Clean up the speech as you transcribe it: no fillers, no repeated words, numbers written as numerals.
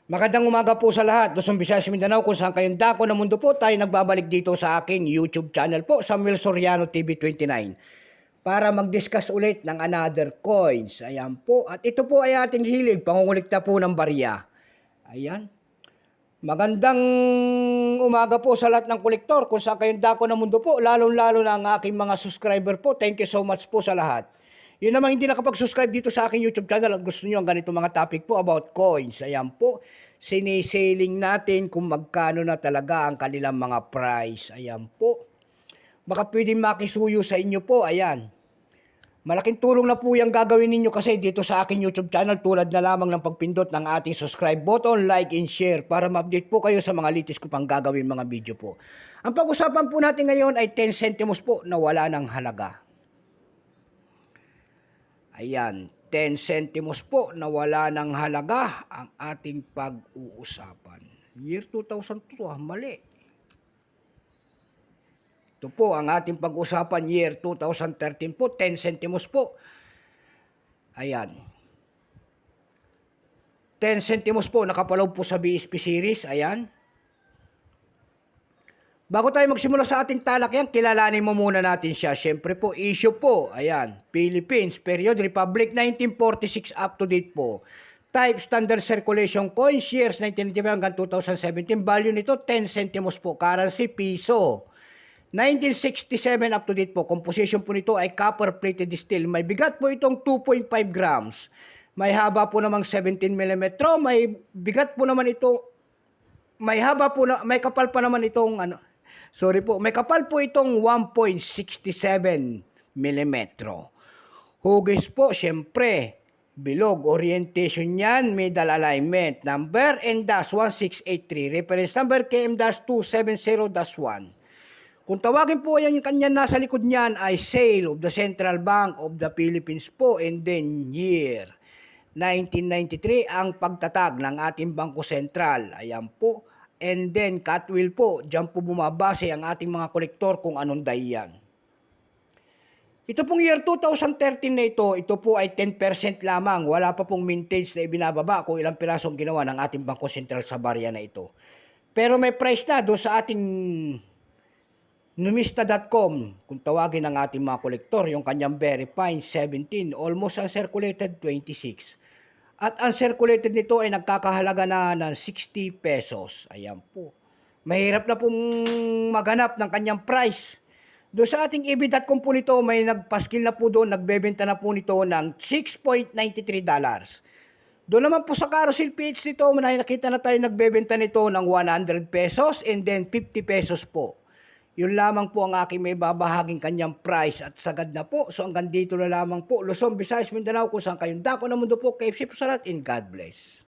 Magandang umaga po sa lahat. Luzon, Visayas, Mindanao, kung saan kayong dako ng mundo po, tayo nagbabalik dito sa aking YouTube channel po, Samuel Soriano TV 29, para mag-discuss ulit ng another coins. Ayan po. At ito po ay ating hilig, pangungulikta po ng barya. Ayan. Magandang umaga po sa lahat ng kolektor, kung saan kayong dako ng mundo po, lalong-lalo na ang aking mga subscriber po. Thank you so much po sa lahat. Yun naman hindi nakapag-subscribe dito sa aking YouTube channel at gusto nyo ang ganito mga topic po about coins. Ayan po, sinisailing natin kung magkano na talaga ang kanilang mga price. Ayan po. Baka pwedeng makisuyo sa inyo po. Ayan. Malaking tulong na po yung gagawin ninyo kasi dito sa aking YouTube channel tulad na lamang ng pagpindot ng ating subscribe button, like and share para ma-update po kayo sa mga latest ko pang gagawin mga video po. Ang pag-usapan po natin ngayon ay 10 centimos po na wala ng halaga. Ayan, 10 centimos po na wala ng halaga ang ating pag-uusapan. Year 2002, mali. Ito po ang ating pag-usapan year 2013 po, 10 centimos po. Ayan. 10 centimos po nakapaloob po sa BSP series, ayan. Bago tayo magsimula sa ating talakyan, kilalanin mo muna natin siya. Siyempre po, issue po, ayan, Philippines, period, Republic, 1946 up to date po. Type, standard circulation coin, shares, 1995 hanggang 2017. Value nito, 10 centimos po. Currency, piso. 1967 up to date po. Composition po nito ay copper plated steel. May bigat po itong 2.5 grams. May haba po namang 17 mm. May bigat po naman ito. May haba po na, may kapal pa naman itong may kapal po itong 1.67 mm. Hugis po, syempre, bilog, orientation yan, middle alignment, number N-1683, reference number KM-270-1. Kung tawagin po yan yung kanya nasa likod niyan ay sale of the Central Bank of the Philippines po, and then year 1993 ang pagtatag ng ating Bangko Sentral. Ayan po. And then cut wheel po. Diyan po bumabase ang ating mga kolektor kung anong dahiyan. Ito pong year 2013 na ito po ay 10% lamang. Wala pa pong mintage na ibinababa kung ilang pirasong ginawa ng ating Bangko Sentral sa barya na ito. Pero may price na doon sa ating numista.com, kung tawagin ng ating mga kolektor, yung kanyang very fine 17, almost uncirculated 26. At uncirculated nito ay nagkakahalaga na ng 60 pesos. Ayan po. Mahirap na pong maghanap ng kanyang price. Doon sa ating ebit.com po nito, may nagpaskil na po doon, nagbebenta na po nito ng $6.93. Doon naman po sa Carousel PH nito, nakita na tayo nagbebenta nito ng 100 pesos and then 50 pesos po. Yun lamang po ang aking may babahaging kanyang price at sagad na po. So hanggang dito na lamang po. Luzon, Visayas, Mindanao, kung saan kayong dako ng mundo po. KFC po sa lahat and God bless.